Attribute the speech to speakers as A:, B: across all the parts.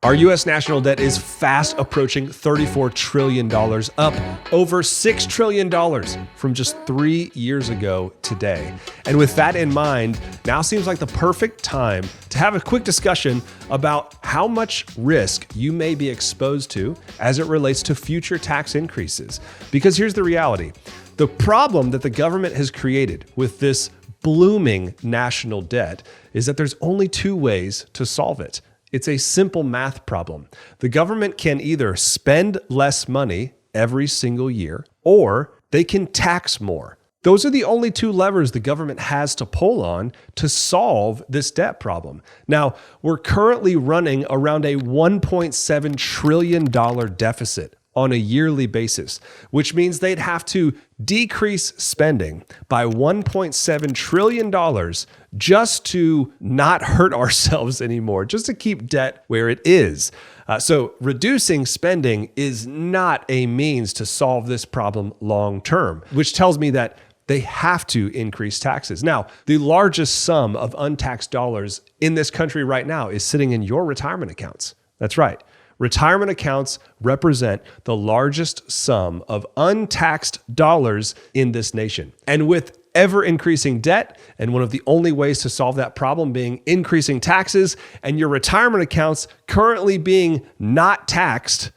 A: Our U.S. national debt is fast approaching $34 trillion, up over $6 trillion from just 3 years ago today. And with that in mind, now seems like the perfect time to have a quick discussion about how much risk you may be exposed to as it relates to future tax increases. Because here's the reality. The problem that the government has created with this blooming national debt is that there's only two ways to solve it. It's a simple math problem. The government can either spend less money every single year, or they can tax more. Those are the only two levers the government has to pull on to solve this debt problem. Now, we're currently running around a $1.7 trillion deficit on a yearly basis, which means they'd have to decrease spending by $1.7 trillion just to not hurt ourselves anymore, just to keep debt where it is. So reducing spending is not a means to solve this problem long term, which tells me that they have to increase taxes. Now, the largest sum of untaxed dollars in this country right now is sitting in your retirement accounts. That's right. Retirement accounts represent the largest sum of untaxed dollars in this nation. And with ever increasing debt, and one of the only ways to solve that problem being increasing taxes, and your retirement accounts currently being not taxed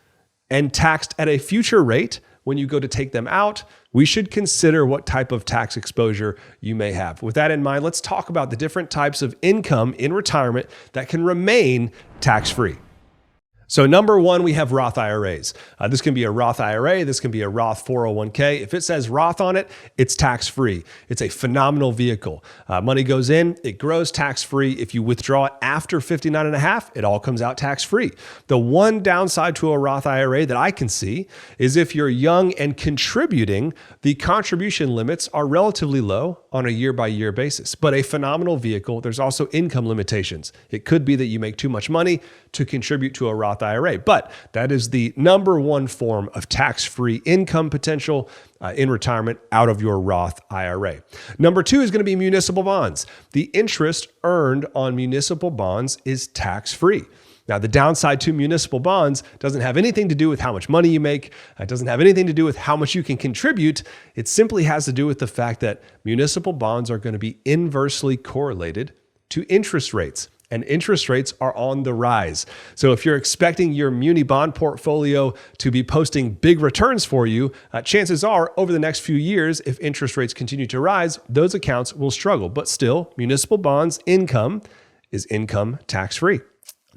A: and taxed at a future rate when you go to take them out, we should consider what type of tax exposure you may have. With that in mind, let's talk about the different types of income in retirement that can remain tax-free. So number one, we have Roth IRAs. This can be a Roth IRA. This can be a Roth 401k. If it says Roth on it, it's tax-free. It's a phenomenal vehicle. Money goes in, it grows tax-free. If you withdraw it after 59 and a half, it all comes out tax-free. The one downside to a Roth IRA that I can see is if you're young and contributing, the contribution limits are relatively low on a year-by-year basis. But a phenomenal vehicle, there's also income limitations. It could be that you make too much money to contribute to a Roth IRA, but that is the number one form of tax-free income potential in retirement out of your Roth IRA. Number two is going to be municipal bonds. The interest earned on municipal bonds is tax-free. Now, the downside to municipal bonds doesn't have anything to do with how much money you make. It doesn't have anything to do with how much you can contribute. It simply has to do with the fact that municipal bonds are going to be inversely correlated to interest rates. And interest rates are on the rise. So if you're expecting your muni bond portfolio to be posting big returns for you, chances are over the next few years, if interest rates continue to rise, those accounts will struggle. But still, municipal bonds income is income tax-free.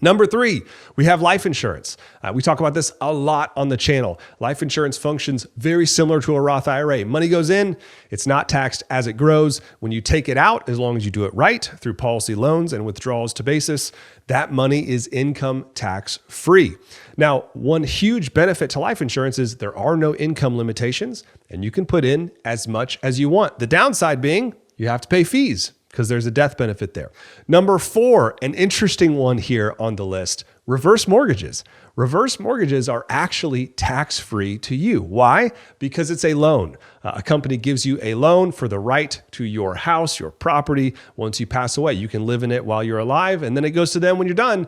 A: Number three, we have life insurance. We talk about this a lot on the channel. Life insurance functions very similar to a Roth IRA. Money goes in, it's not taxed as it grows. When you take it out, as long as you do it right through policy loans and withdrawals to basis, that money is income tax free. Now, one huge benefit to life insurance is there are no income limitations and you can put in as much as you want. The downside being you have to pay fees, because there's a death benefit there. Number four, an interesting one here on the list, reverse mortgages. Reverse mortgages are actually tax-free to you. Why? Because it's a loan. A company gives you a loan for the right to your house, your property. Once you pass away, you can live in it while you're alive, and then it goes to them when you're done.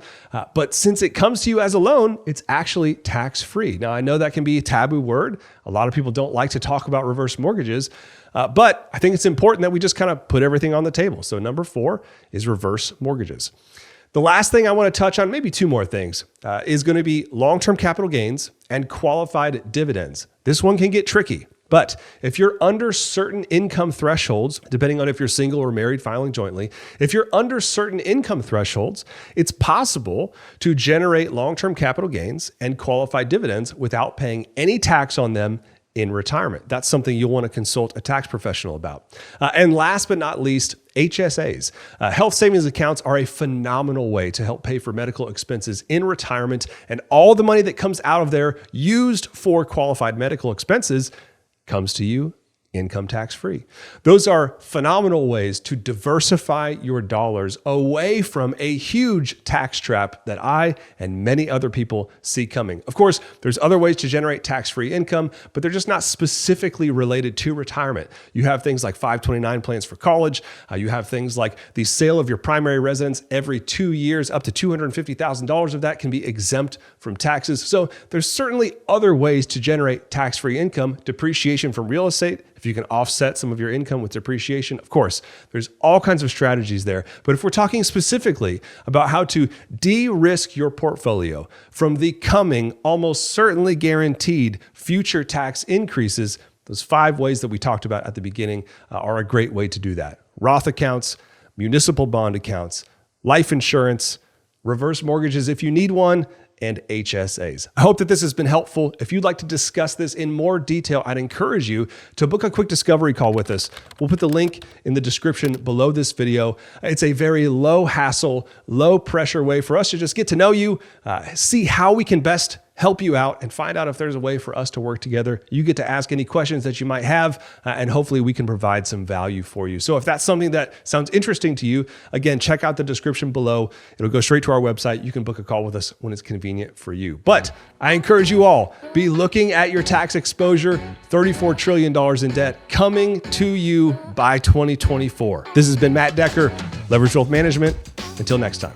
A: But since it comes to you as a loan, it's actually tax-free. Now, I know that can be a taboo word. A lot of people don't like to talk about reverse mortgages, but I think it's important that we just kind of put everything on the table. So number four is reverse mortgages. The last thing I want to touch on, maybe two more things, is going to be long-term capital gains and qualified dividends. This one can get tricky, but if you're under certain income thresholds, depending on if you're single or married filing jointly, if you're under certain income thresholds, it's possible to generate long-term capital gains and qualified dividends without paying any tax on them in retirement. That's something you'll want to consult a tax professional about. And last but not least, HSAs. Health savings accounts are a phenomenal way to help pay for medical expenses in retirement, and all the money that comes out of there used for qualified medical expenses comes to you income tax free. Those are phenomenal ways to diversify your dollars away from a huge tax trap that I and many other people see coming. Of course, there's other ways to generate tax-free income, but they're just not specifically related to retirement. You have things like 529 plans for college. You have things like the sale of your primary residence every 2 years, up to $250,000 of that can be exempt from taxes. So there's certainly other ways to generate tax-free income, depreciation from real estate, if you can offset some of your income with depreciation. Of course, there's all kinds of strategies there. But if we're talking specifically about how to de-risk your portfolio from the coming, almost certainly guaranteed future tax increases, those 5 ways that we talked about at the beginning are a great way to do that. Roth accounts, municipal bond accounts, life insurance, reverse mortgages if you need one, and HSAs. I hope that this has been helpful. If you'd like to discuss this in more detail, I'd encourage you to book a quick discovery call with us. We'll put the link in the description below this video. It's a very low hassle, low pressure way for us to just get to know you, see how we can best help you out, and find out if there's a way for us to work together. You get to ask any questions that you might have, and hopefully we can provide some value for you. So if that's something that sounds interesting to you, again, check out the description below. It'll go straight to our website. You can book a call with us when it's convenient for you. But I encourage you all, be looking at your tax exposure, $34 trillion in debt coming to you by 2024. This has been Matt Decker, Leverage Wealth Management. Until next time.